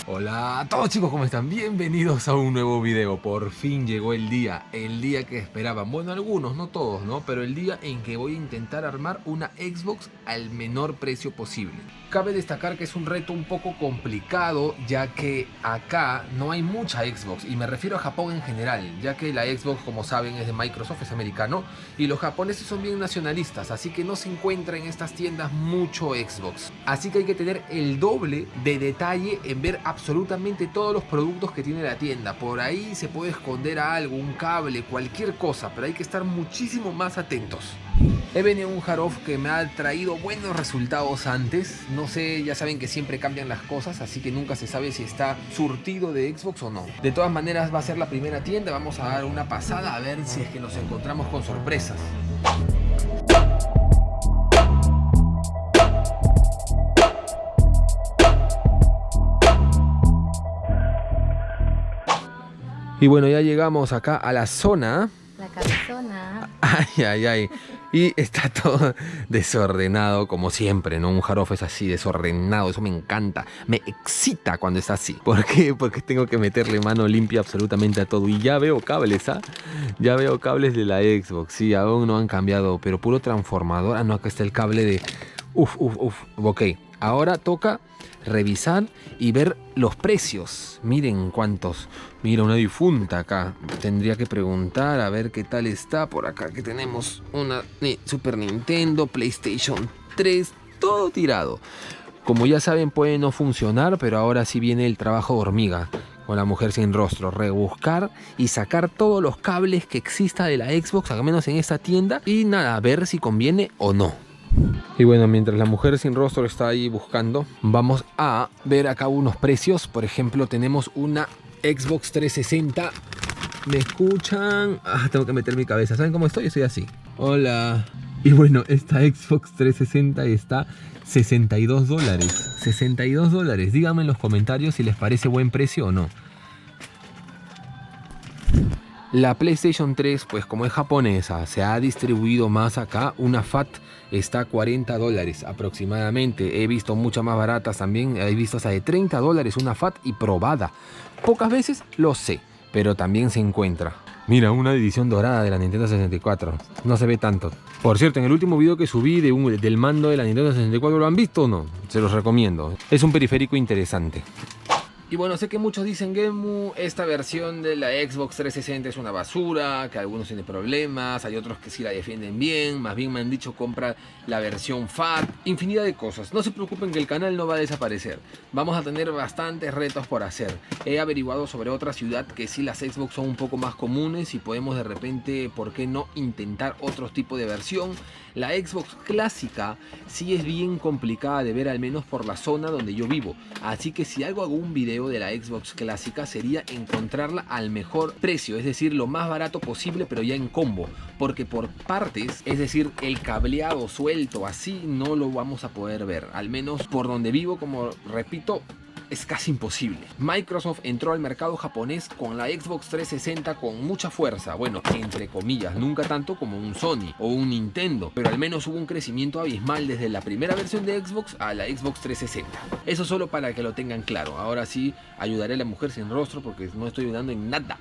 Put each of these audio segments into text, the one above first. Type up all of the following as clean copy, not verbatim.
Hola a todos chicos, ¿cómo están? Bienvenidos a un nuevo video. Por fin llegó el día que esperaban. Bueno, algunos, no todos, ¿no? Pero el día en que voy a intentar armar una Xbox al menor precio posible. Cabe destacar que es un reto un poco complicado, ya que acá no hay mucha Xbox, y me refiero a Japón en general, ya que la Xbox, como saben, es de Microsoft, es americano, y los japoneses son bien nacionalistas, así que no se encuentra en estas tiendas mucho Xbox. Así que hay que tener el doble de detalle en ver absolutamente todos los productos que tiene la tienda. Por ahí se puede esconder algo, un cable, cualquier cosa, pero hay que estar muchísimo más atentos. He venido un Haroff que me ha traído buenos resultados antes. No sé, ya saben que siempre cambian las cosas, así que nunca se sabe si está surtido de Xbox o no. De todas maneras va a ser la primera tienda, vamos a dar una pasada a ver si es que nos encontramos con sorpresas. Y bueno, ya llegamos acá a la zona. La cabezona. Ay, ay, ay. Y está todo desordenado como siempre, ¿no? Un Haroff es así, desordenado. Eso me encanta. Me excita cuando está así. ¿Por qué? Porque tengo que meterle mano limpia absolutamente a todo. Y ya veo cables, ¿ah? Ya veo cables de la Xbox. Sí, aún no han cambiado, pero puro transformador. Ah, no, acá está el cable de... Uf. Ok, ahora toca revisar y ver los precios. Miren cuántos. Mira, una difunta acá. Tendría que preguntar a ver qué tal está. Por acá que tenemos una Super Nintendo, PlayStation 3, todo tirado. Como ya saben, puede no funcionar, pero ahora sí viene el trabajo de hormiga con la mujer sin rostro. Rebuscar y sacar todos los cables que exista de la Xbox, al menos en esta tienda. Y nada, a ver si conviene o no. Y bueno, mientras la mujer sin rostro está ahí buscando, vamos a ver acá unos precios. Por ejemplo, tenemos una Xbox 360. ¿Me escuchan? Ah, tengo que meter mi cabeza. ¿Saben cómo estoy? Estoy así. Hola. Y bueno, esta Xbox 360 está $62. 62 dólares. Díganme en los comentarios si les parece buen precio o no. La PlayStation 3, pues como es japonesa, se ha distribuido más acá. Una FAT está a $40 aproximadamente. He visto muchas más baratas también. He visto hasta de $30 una FAT y probada. Pocas veces, lo sé, pero también se encuentra. Mira, una edición dorada de la Nintendo 64. No se ve tanto. Por cierto, en el último video que subí del mando de la Nintendo 64, ¿lo han visto o no? Se los recomiendo. Es un periférico interesante. Y bueno, sé que muchos dicen, Gemu, esta versión de la Xbox 360 es una basura, que algunos tienen problemas, hay otros que sí la defienden bien, más bien me han dicho compra la versión FAT, infinidad de cosas. No se preocupen que el canal no va a desaparecer, vamos a tener bastantes retos por hacer. He averiguado sobre otra ciudad que sí las Xbox son un poco más comunes y podemos de repente, ¿por qué no intentar otro tipo de versión? La Xbox clásica sí es bien complicada de ver, al menos por la zona donde yo vivo, así que si hago un video de la Xbox clásica sería encontrarla al mejor precio, es decir, lo más barato posible, pero ya en combo, porque por partes, es decir, el cableado suelto así no lo vamos a poder ver, al menos por donde vivo, como repito, es casi imposible. Microsoft entró al mercado japonés con la Xbox 360 con mucha fuerza, bueno, entre comillas, nunca tanto como un Sony o un Nintendo, pero al menos hubo un crecimiento abismal desde la primera versión de Xbox a la Xbox 360. Eso solo para que lo tengan claro. Ahora sí, ayudaré a la mujer sin rostro porque no estoy ayudando en nada.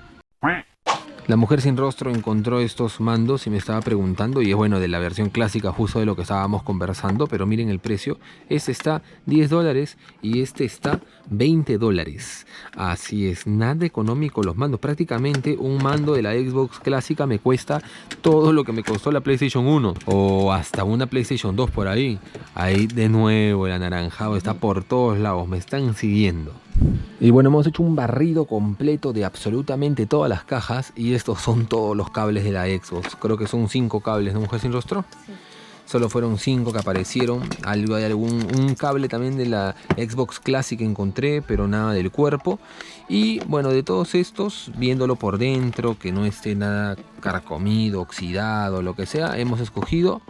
La mujer sin rostro encontró estos mandos y me estaba preguntando, y es bueno, de la versión clásica, justo de lo que estábamos conversando, pero miren el precio. Este está $10 y este está $20. Así es, nada económico los mandos. Prácticamente un mando de la Xbox clásica me cuesta todo lo que me costó la PlayStation 1 o hasta una PlayStation 2 por ahí. Ahí de nuevo el anaranjado está por todos lados, me están siguiendo. Y bueno, hemos hecho un barrido completo de absolutamente todas las cajas y estos son todos los cables de la Xbox. Creo que son 5 cables, ¿no, mujer sin rostro? Sí. Solo fueron 5 que aparecieron. Hay un cable también de la Xbox Classic que encontré, pero nada del cuerpo. Y bueno, de todos estos, viéndolo por dentro, que no esté nada carcomido, oxidado, lo que sea, hemos escogido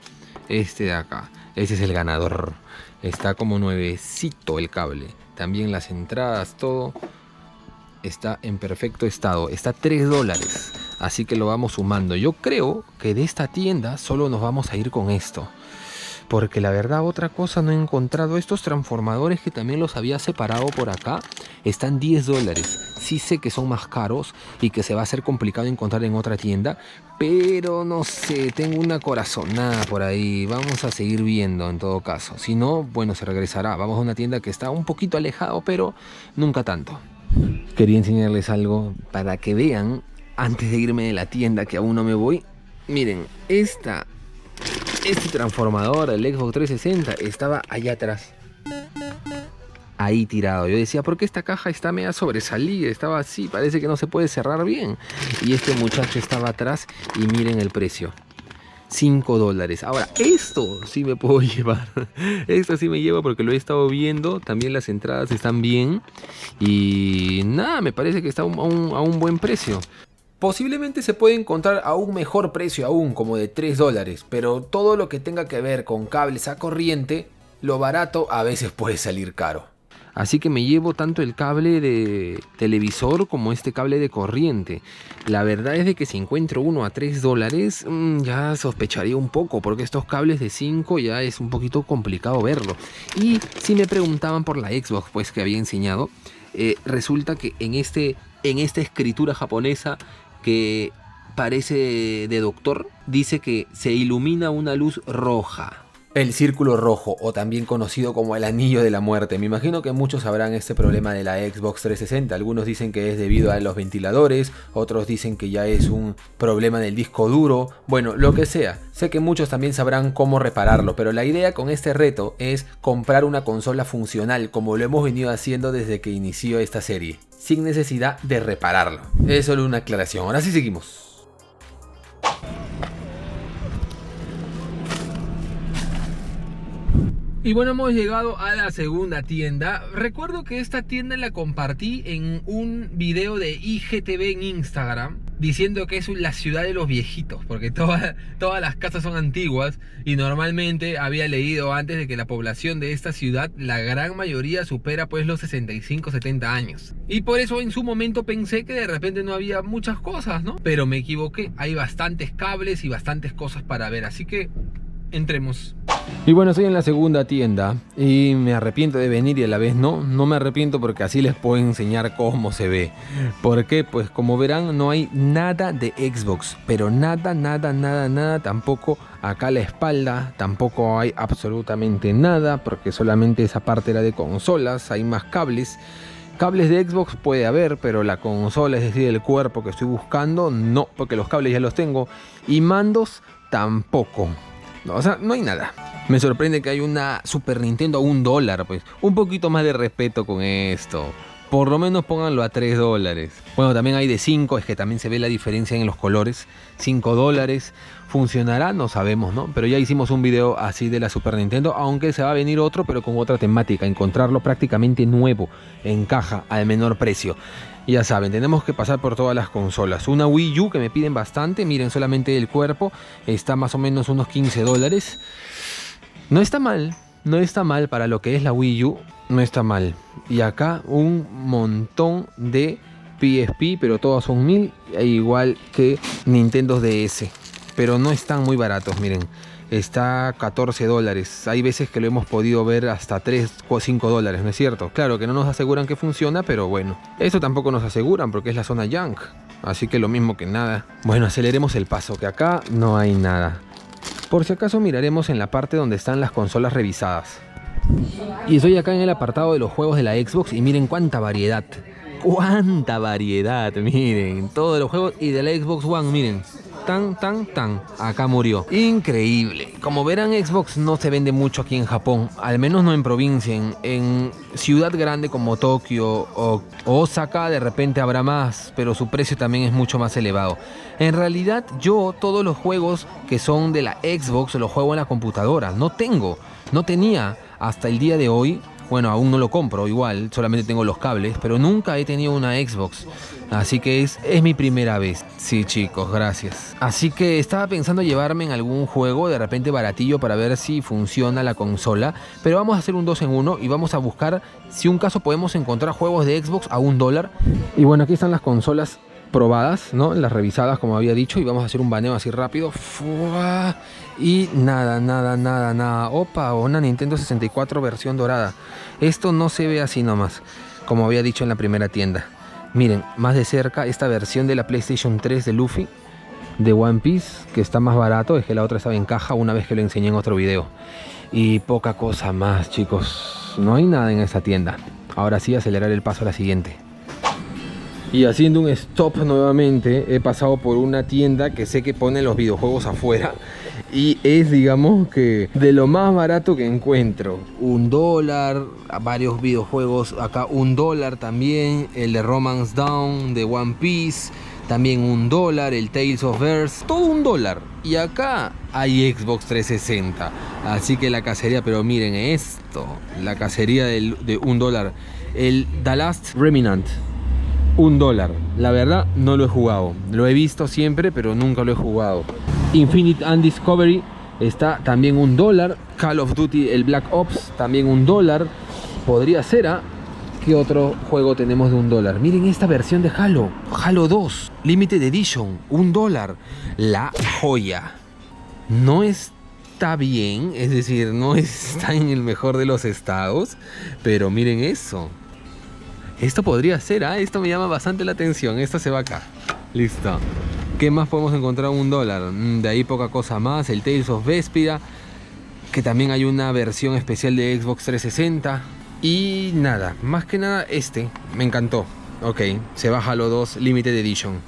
este de acá. Este es el ganador. Está como nuevecito el cable. También las entradas, todo está en perfecto estado. Está a $3. Así que lo vamos sumando. Yo creo que de esta tienda solo nos vamos a ir con esto. porque la verdad otra cosa no he encontrado. Estos transformadores que también los había separado por acá están $10. Sí sé que son más caros y que se va a hacer complicado encontrar en otra tienda, pero no sé, tengo una corazonada por ahí. Vamos a seguir viendo en todo caso. Si no, bueno, se regresará. Vamos a una tienda que está un poquito alejado, pero nunca tanto. Quería enseñarles algo para que vean antes de irme de la tienda, que aún no me voy. Miren, este transformador, el Xbox 360, estaba allá atrás. Ahí tirado. Yo decía, ¿por qué esta caja está media sobresalida? Estaba así, parece que no se puede cerrar bien. Y este muchacho estaba atrás y miren el precio. $5. Ahora, esto sí me puedo llevar. Esto sí me llevo porque lo he estado viendo. También las entradas están bien. Y nada, me parece que está a un buen precio. Posiblemente se puede encontrar a un mejor precio aún, como de $3. Pero todo lo que tenga que ver con cables a corriente, lo barato a veces puede salir caro. Así que me llevo tanto el cable de televisor como este cable de corriente. La verdad es de que si encuentro uno a $3, ya sospecharía un poco, porque estos cables de 5 ya es un poquito complicado verlo. Y si me preguntaban por la Xbox, pues que había enseñado, resulta que en esta escritura japonesa que parece de doctor, dice que se ilumina una luz roja. El círculo rojo, o también conocido como el anillo de la muerte. Me imagino que muchos sabrán este problema de la Xbox 360. Algunos dicen que es debido a los ventiladores, otros dicen que ya es un problema del disco duro. Bueno, lo que sea. Sé que muchos también sabrán cómo repararlo, pero la idea con este reto es comprar una consola funcional, como lo hemos venido haciendo desde que inició esta serie, sin necesidad de repararlo. Es solo una aclaración. Ahora sí seguimos. Y bueno, hemos llegado a la segunda tienda. Recuerdo que esta tienda la compartí en un video de IGTV en Instagram, diciendo que es la ciudad de los viejitos, porque todas las casas son antiguas y normalmente había leído antes de que la población de esta ciudad, la gran mayoría supera pues los 65, 70 años. Y por eso en su momento pensé que de repente no había muchas cosas, ¿no? Pero me equivoqué, hay bastantes cables y bastantes cosas para ver, así que entremos. Y bueno, estoy en la segunda tienda y me arrepiento de venir y a la vez no me arrepiento porque así les puedo enseñar cómo se ve. ¿Por qué? Pues como verán no hay nada de Xbox, pero nada, tampoco acá a la espalda, tampoco hay absolutamente nada porque solamente esa parte era de consolas, hay más cables. Cables de Xbox puede haber, pero la consola, es decir, el cuerpo que estoy buscando, no, porque los cables ya los tengo. Y mandos tampoco. No, o sea, no hay nada. Me sorprende que hay una Super Nintendo a $1, pues. Un poquito más de respeto con esto. Por lo menos pónganlo a $3. Bueno, también hay de 5, es que también se ve la diferencia en los colores. $5. ¿Funcionará? No sabemos, ¿no? Pero ya hicimos un video así de la Super Nintendo, aunque se va a venir otro, pero con otra temática. Encontrarlo prácticamente nuevo, en caja, al menor precio. Ya saben, tenemos que pasar por todas las consolas. Una Wii U que me piden bastante. Miren, solamente el cuerpo está más o menos unos $15. No está mal para lo que es la Wii U. No está mal. Y acá un montón de PSP, pero todos son 1000, igual que Nintendo DS. Pero no están muy baratos, miren. Está $14. Hay veces que lo hemos podido ver hasta $3 o $5, ¿no es cierto? Claro que no nos aseguran que funciona, pero bueno. Eso tampoco nos aseguran porque es la zona junk. Así que lo mismo que nada. Bueno, aceleremos el paso, que acá no hay nada. Por si acaso miraremos en la parte donde están las consolas revisadas. Y estoy acá en el apartado de los juegos de la Xbox y miren cuánta variedad. ¡Cuánta variedad! Miren, todos los juegos y de la Xbox One, miren. Acá murió. Increíble. Como verán, Xbox no se vende mucho aquí en Japón, al menos no en provincia. En ciudad grande como Tokio o Osaka de repente habrá más, pero su precio también es mucho más elevado. En realidad yo todos los juegos que son de la Xbox los juego en la computadora. No tenía hasta el día de hoy. Bueno, aún no lo compro igual, solamente tengo los cables, pero nunca he tenido una Xbox. Así que es mi primera vez. Sí, chicos, gracias. Así que estaba pensando llevarme en algún juego de repente baratillo para ver si funciona la consola. Pero vamos a hacer un 2 en 1 y vamos a buscar si un caso podemos encontrar juegos de Xbox a $1. Y bueno, aquí están las consolas probadas, ¿no? Las revisadas, como había dicho, y vamos a hacer un baneo así rápido. ¡Fua! Y nada. Opa, una Nintendo 64 versión dorada. Esto no se ve así nomás, como había dicho en la primera tienda. Miren, más de cerca, esta versión de la PlayStation 3 de Luffy, de One Piece, que está más barato, es que la otra estaba en caja una vez que lo enseñé en otro video. Y poca cosa más, chicos. No hay nada en esta tienda. Ahora sí, acelerar el paso a la siguiente. Y haciendo un stop nuevamente, he pasado por una tienda que sé que pone los videojuegos afuera. Y es, digamos, que de lo más barato que encuentro. $1, varios videojuegos acá $1 también. El de Romance Dawn, de One Piece, también $1. El Tales of Verse, todo $1. Y acá hay Xbox 360. Así que la cacería, pero miren esto, la cacería de $1. El The Last Remnant, $1. La verdad no lo he jugado. Lo he visto siempre, pero nunca lo he jugado. Infinite and Discovery está también $1. Call of Duty, el Black Ops, también $1. Podría ser, ¿ah? ¿Qué otro juego tenemos de $1? Miren esta versión de Halo. Halo 2, Limited Edition, $1. La joya. No está bien, es decir, no está en el mejor de los estados, pero miren eso. Esto podría ser, ¿ah? Esto me llama bastante la atención. Esto se va acá. Listo. ¿Qué más podemos encontrar $1? De ahí poca cosa más. El Tales of Vesperia, que también hay una versión especial de Xbox 360. Y nada, más que nada me encantó. Ok, se va Halo 2 Limited Edition.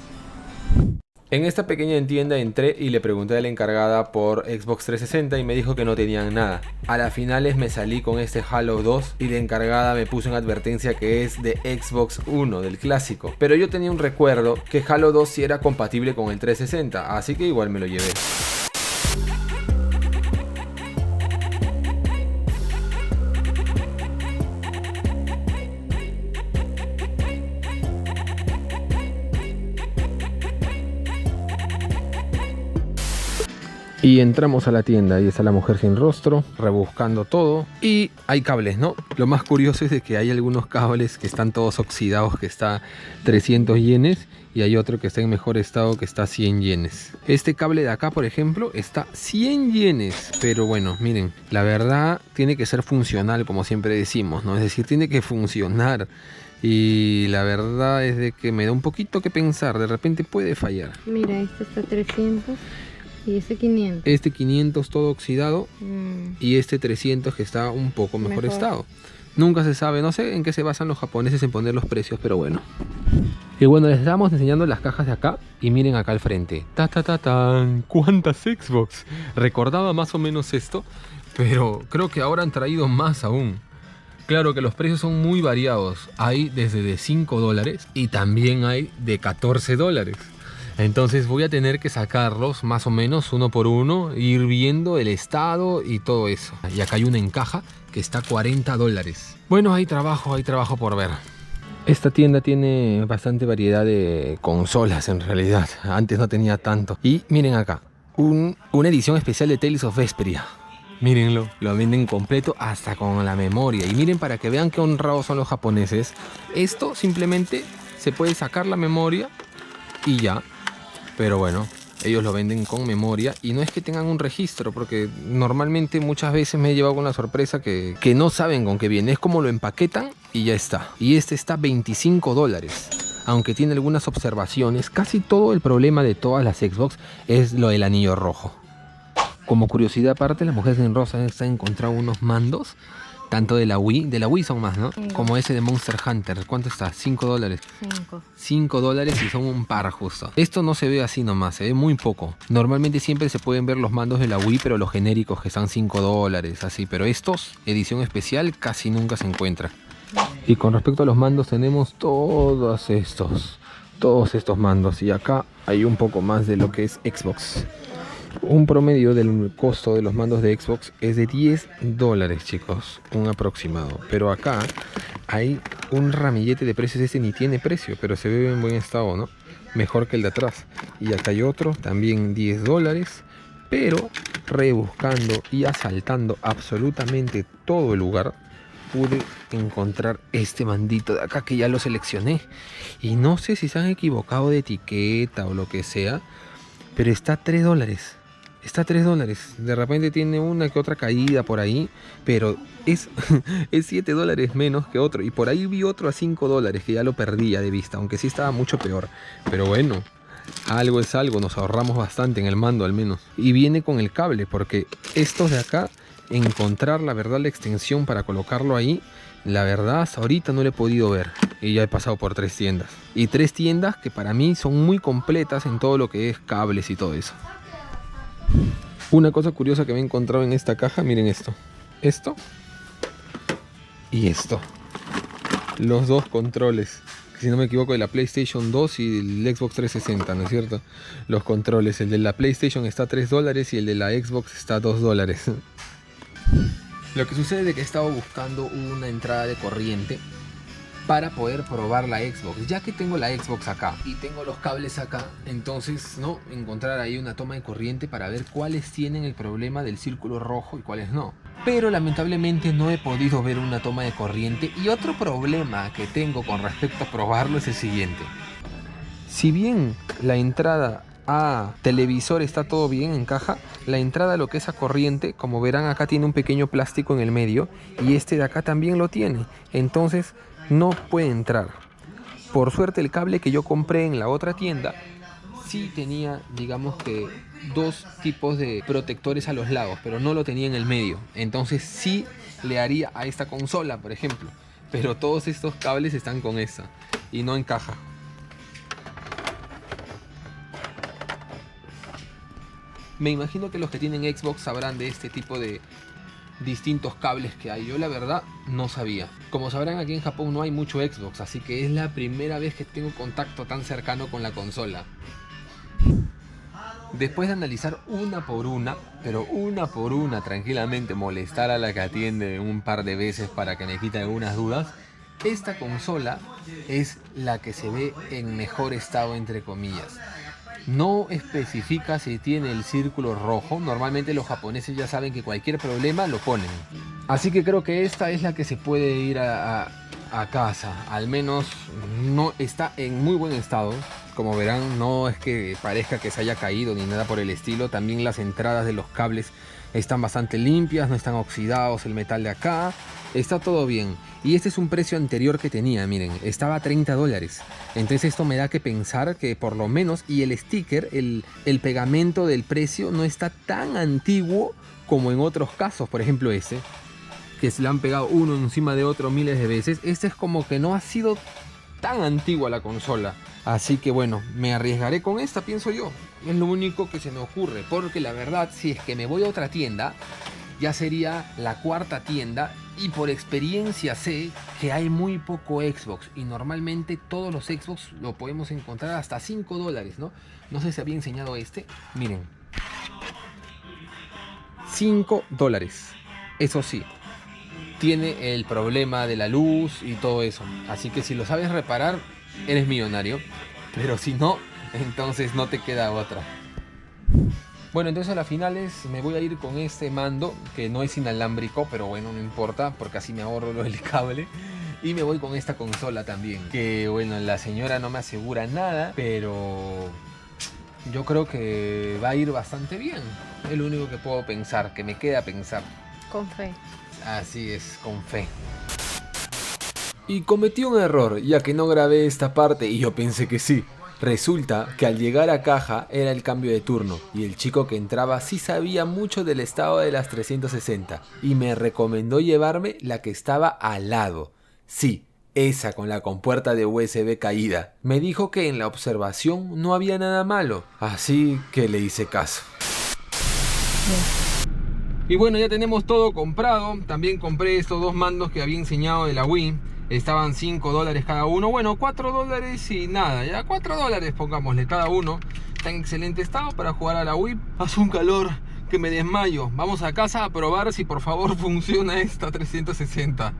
En esta pequeña tienda entré y le pregunté a la encargada por Xbox 360 y me dijo que no tenían nada. A las finales me salí con este Halo 2 y la encargada me puso en advertencia que es de Xbox 1, del clásico. Pero yo tenía un recuerdo que Halo 2 sí era compatible con el 360, así que igual me lo llevé. Y entramos a la tienda, ahí está la mujer sin rostro, rebuscando todo. Y hay cables, ¿no? Lo más curioso es de que hay algunos cables que están todos oxidados, que está 300 yenes. Y hay otro que está en mejor estado, que está 100 yenes. Este cable de acá, por ejemplo, está 100 yenes. Pero bueno, miren, la verdad tiene que ser funcional, como siempre decimos, ¿no? Es decir, tiene que funcionar. Y la verdad es de que me da un poquito que pensar. De repente puede fallar. Mira, este está 300. Y este 500. Este 500 todo oxidado. Y este 300 que está un poco mejor estado. Nunca se sabe, no sé en qué se basan los japoneses en poner los precios, pero bueno. Y bueno, les estamos enseñando las cajas de acá. Y miren acá al frente. ¡Tan! ¿Cuántas Xbox? Recordaba más o menos esto, pero creo que ahora han traído más aún. Claro que los precios son muy variados. Hay desde de $5 y también hay de $14. Entonces voy a tener que sacarlos más o menos uno por uno, ir viendo el estado y todo eso. Y acá hay una en caja que está $40. Bueno, hay trabajo por ver. Esta tienda tiene bastante variedad de consolas en realidad. Antes no tenía tanto. Y miren acá, una edición especial de Tales of Vesperia. Mírenlo, lo venden completo hasta con la memoria. Y miren, para que vean qué honrados son los japoneses, esto simplemente se puede sacar la memoria y ya. Pero bueno, ellos lo venden con memoria y no es que tengan un registro, porque normalmente muchas veces me he llevado con la sorpresa que no saben con qué viene. Es como lo empaquetan y ya está. Y este está $25. Aunque tiene algunas observaciones, casi todo el problema de todas las Xbox es lo del anillo rojo. Como curiosidad aparte, la mujer en rosa está encontrando unos mandos, tanto de la Wii son más, ¿no? Sí. Como ese de Monster Hunter. ¿Cuánto está? $5. $5 y son un par justo. Esto no se ve así nomás, se ve muy poco. Normalmente siempre se pueden ver los mandos de la Wii, pero los genéricos que están $5, así. Pero estos, edición especial, casi nunca se encuentra. Y con respecto a los mandos tenemos todos estos mandos. Y acá hay un poco más de lo que es Xbox. Un promedio del costo de los mandos de Xbox es de $10, chicos, un aproximado. Pero acá hay un ramillete de precios. Este ni tiene precio, pero se ve en buen estado, ¿no? Mejor que el de atrás. Y acá hay otro, también $10, pero rebuscando y asaltando absolutamente todo el lugar, pude encontrar este mandito de acá que ya lo seleccioné. Y no sé si se han equivocado de etiqueta o lo que sea, pero está a $3. Está a $3. De repente tiene una que otra caída por ahí, pero es, es $7 menos que otro. Y por ahí vi otro a $5 que ya lo perdí ya de vista, aunque sí estaba mucho peor. Pero bueno, algo es algo, nos ahorramos bastante en el mando al menos. Y viene con el cable, porque estos de acá, encontrar la verdad la extensión para colocarlo ahí, la verdad hasta ahorita no lo he podido ver. Y ya he pasado por 3 tiendas. Y 3 tiendas que para mí son muy completas en todo lo que es cables y todo eso. Una cosa curiosa que me he encontrado en esta caja, miren esto. Esto y esto. Los dos controles, si no me equivoco, de la PlayStation 2 y del Xbox 360, ¿no es cierto? Los controles, el de la PlayStation está a $3 y el de la Xbox está a $2. Lo que sucede es que he estado buscando una entrada de corriente para poder probar la Xbox, ya que tengo la Xbox acá y tengo los cables acá, entonces no encontrar ahí una toma de corriente para ver cuáles tienen el problema del círculo rojo y cuáles no. Pero lamentablemente no he podido ver una toma de corriente. Y otro problema que tengo con respecto a probarlo es el siguiente: si bien la entrada a televisor está todo bien en caja, la entrada a lo que es a corriente, como verán acá, tiene un pequeño plástico en el medio y este de acá también lo tiene, entonces no puede entrar. Por suerte el cable que yo compré en la otra tienda sí tenía, digamos que, 2 tipos de protectores a los lados, pero no lo tenía en el medio, entonces sí le haría a esta consola, por ejemplo, pero todos estos cables están con esa y no encaja. Me imagino que los que tienen Xbox sabrán de este tipo de distintos cables que hay. Yo la verdad no sabía. Como sabrán, aquí en Japón no hay mucho Xbox, así que es la primera vez que tengo contacto tan cercano con la consola. Después de analizar una por una, pero una por una tranquilamente, molestar a la que atiende un par de veces para que me quite algunas dudas, esta consola es la que se ve en mejor estado, entre comillas. No especifica si tiene el círculo rojo. Normalmente los japoneses ya saben que cualquier problema lo ponen. Así que creo que esta es la que se puede ir a casa. Al menos no está en muy buen estado. Como verán, no es que parezca que se haya caído ni nada por el estilo. También las entradas de los cables están bastante limpias, no están oxidados el metal de acá. Está todo bien. Y este es un precio anterior que tenía, miren, estaba a $30. Entonces esto me da que pensar que por lo menos, y el sticker, el pegamento del precio no está tan antiguo como en otros casos. Por ejemplo este, que se le han pegado uno encima de otro miles de veces. Este es como que no ha sido tan antigua la consola. Así que bueno, me arriesgaré con esta, pienso yo. Es lo único que se me ocurre, porque la verdad, si es que me voy a otra tienda, ya sería la cuarta tienda. Y por experiencia sé que hay muy poco Xbox. Y normalmente todos los Xbox lo podemos encontrar hasta $5, ¿no? No sé si había enseñado este. Miren. $5. Eso sí, tiene el problema de la luz y todo eso. Así que si lo sabes reparar, eres millonario. Pero si no, entonces no te queda otra. Bueno, entonces a las finales me voy a ir con este mando, que no es inalámbrico, pero bueno, no importa, porque así me ahorro lo del cable. Y me voy con esta consola también, que bueno, la señora no me asegura nada, pero yo creo que va a ir bastante bien. Es lo único que puedo pensar, que me queda pensar. Con fe. Así es, con fe. Y cometí un error, ya que no grabé esta parte y yo pensé que sí. Resulta que al llegar a caja era el cambio de turno y el chico que entraba sí sabía mucho del estado de las 360 y me recomendó llevarme la que estaba al lado. Sí, esa con la compuerta de USB caída. Me dijo que en la observación no había nada malo, así que le hice caso. Y bueno, ya tenemos todo comprado. También compré estos 2 mandos que había enseñado de la Wii. Estaban $5 cada uno. Bueno, $4 y nada. Ya $4 pongámosle cada uno. Está en excelente estado para jugar a la Wii. Hace un calor que me desmayo. Vamos a casa a probar si por favor funciona esta 360.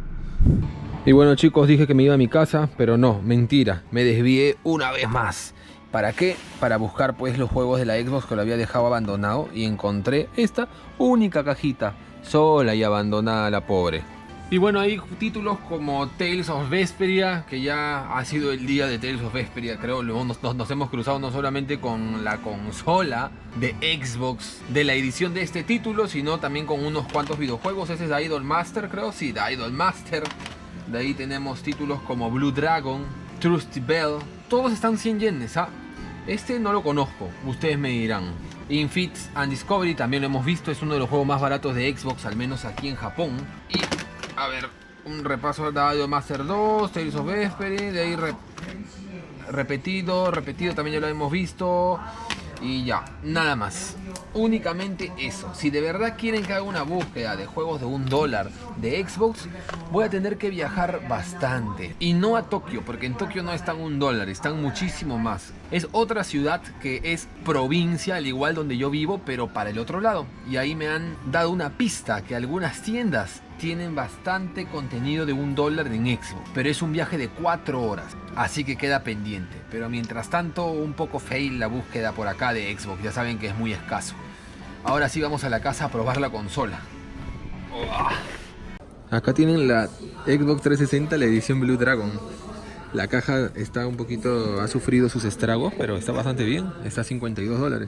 Y bueno, chicos, dije que me iba a mi casa, pero no, mentira. Me desvié una vez más. ¿Para qué? Para buscar pues los juegos de la Xbox que lo había dejado abandonado. Y encontré esta única cajita, sola y abandonada, la pobre. Y bueno, hay títulos como Tales of Vesperia, que ya ha sido el día de Tales of Vesperia, creo. Luego nos hemos cruzado no solamente con la consola de Xbox de la edición de este título, sino también con unos cuantos videojuegos. Ese es de Idol Master, creo. Sí, de Idol Master. De ahí tenemos títulos como Blue Dragon, Trusty Bell. Todos están 100 yenes, ¿ah? Este no lo conozco, ustedes me dirán. Infits and Discovery también lo hemos visto, es uno de los juegos más baratos de Xbox, al menos aquí en Japón. Y, a ver, un repaso de Idol Master 2, Tales of Vesperia, de ahí repetido también ya lo hemos visto. Y ya, nada más. Únicamente eso. Si de verdad quieren que haga una búsqueda de juegos de $1 de Xbox, voy a tener que viajar bastante. Y no a Tokio, porque en Tokio no están $1, están muchísimo más. Es otra ciudad que es provincia, al igual donde yo vivo, pero para el otro lado. Y ahí me han dado una pista que algunas tiendas tienen bastante contenido de $1 en Xbox, pero es un viaje de 4 horas, así que queda pendiente. Pero mientras tanto, un poco fail la búsqueda por acá de Xbox, ya saben que es muy escaso. Ahora sí vamos a la casa a probar la consola. Acá tienen la Xbox 360, la edición Blue Dragon. La caja está un poquito, ha sufrido sus estragos, pero está bastante bien, está a $52.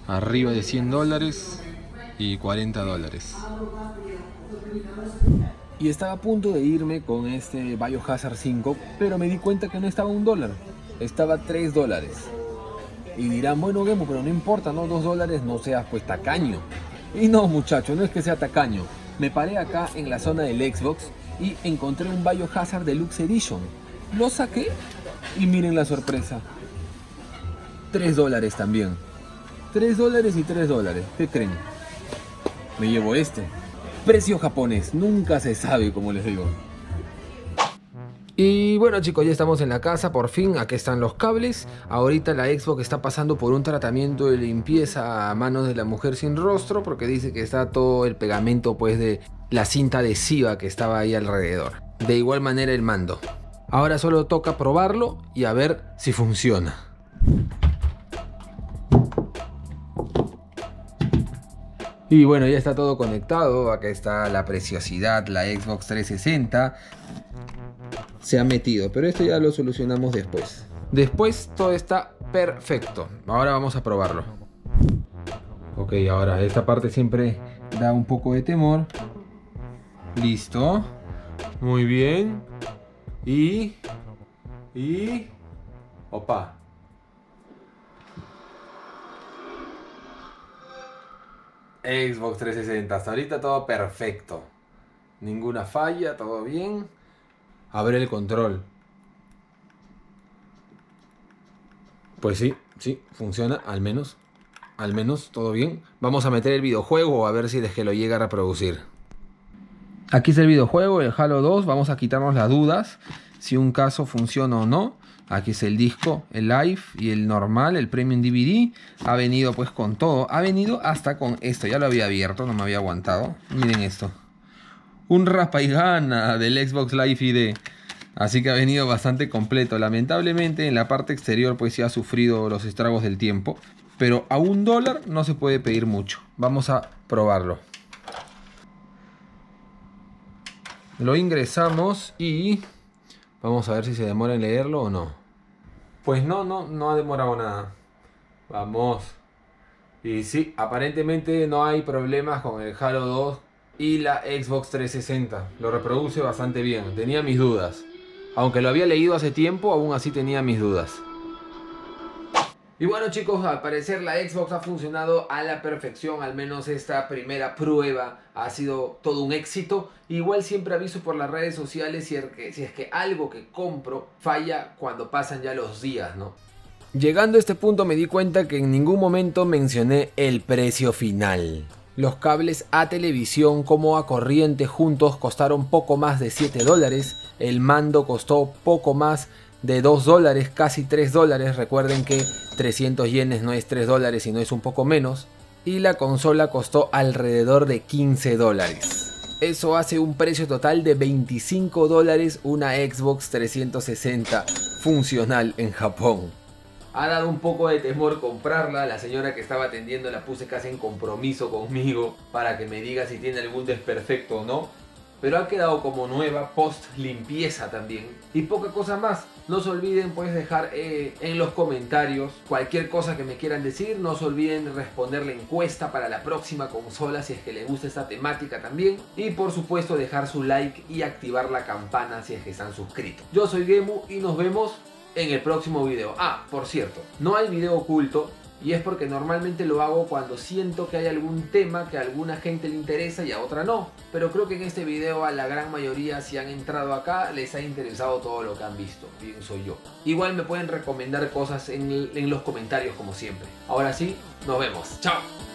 Arriba de $100 y $40. Y estaba a punto de irme con este Biohazard 5, pero me di cuenta que no estaba $1, estaba $3. Y dirán, bueno Gemo, pero no importa, ¿no? $2, no seas pues tacaño. Y no muchacho, no es que sea tacaño. Me paré acá en la zona del Xbox y encontré un Biohazard Deluxe Edition. Lo saqué y miren la sorpresa. $3 también. $3 y $3. ¿Qué creen? Me llevo este. Precio japonés, nunca se sabe, como les digo. Y bueno chicos, ya estamos en la casa, por fin, aquí están los cables. Ahorita la Xbox está pasando por un tratamiento de limpieza a manos de la mujer sin rostro, porque dice que está todo el pegamento pues de la cinta adhesiva que estaba ahí alrededor. De igual manera el mando. Ahora solo toca probarlo y a ver si funciona. Y bueno, ya está todo conectado. Acá está la preciosidad, la Xbox 360. Se ha metido, pero esto ya lo solucionamos después. Después todo está perfecto. Ahora vamos a probarlo. Ok, ahora esta parte siempre da un poco de temor. Listo. Muy bien. Y... Opa. Xbox 360, hasta ahorita todo perfecto. Ninguna falla, todo bien. Abre el control. Pues sí, funciona, al menos todo bien. Vamos a meter el videojuego a ver si es que lo llega a reproducir. Aquí está el videojuego, el Halo 2. Vamos a quitarnos las dudas si un caso funciona o no. Aquí es el disco, el live y el normal, el Premium DVD. Ha venido pues con todo. Ha venido hasta con esto. Ya lo había abierto, no me había aguantado. Miren esto. Un raspa y gana del Xbox Live ID. Así que ha venido bastante completo. Lamentablemente en la parte exterior pues sí ha sufrido los estragos del tiempo. Pero a $1 no se puede pedir mucho. Vamos a probarlo. Lo ingresamos y vamos a ver si se demora en leerlo o no. Pues no ha demorado nada. Vamos. Y sí, aparentemente no hay problemas con el Halo 2 y la Xbox 360. Lo reproduce bastante bien. Tenía mis dudas. Aunque lo había leído hace tiempo, aún así tenía mis dudas. Y bueno chicos, al parecer la Xbox ha funcionado a la perfección. Al menos esta primera prueba ha sido todo un éxito. Igual siempre aviso por las redes sociales si es que algo que compro falla cuando pasan ya los días, ¿no? Llegando a este punto me di cuenta que en ningún momento mencioné el precio final. Los cables a televisión como a corriente juntos costaron poco más de $7. El mando costó poco más de $2, casi $3. Recuerden que 300 yenes no es $3, sino es un poco menos. Y la consola costó alrededor de $15. Eso hace un precio total de $25 una Xbox 360 funcional en Japón. Ha dado un poco de temor comprarla. La señora que estaba atendiendo la puse casi en compromiso conmigo para que me diga si tiene algún desperfecto o no. pero ha quedado como nueva post limpieza también. Y poca cosa más. No se olviden pues dejar en los comentarios cualquier cosa que me quieran decir. No se olviden responder la encuesta para la próxima consola si es que les gusta esta temática también. Y por supuesto dejar su like y activar la campana si es que están suscritos. Yo soy Gemu y nos vemos en el próximo video. Ah, por cierto, no hay video oculto. Y es porque normalmente lo hago cuando siento que hay algún tema que a alguna gente le interesa y a otra no. Pero creo que en este video a la gran mayoría, si han entrado acá, les ha interesado todo lo que han visto, pienso yo. Igual me pueden recomendar cosas en los comentarios como siempre. Ahora sí, nos vemos. ¡Chao!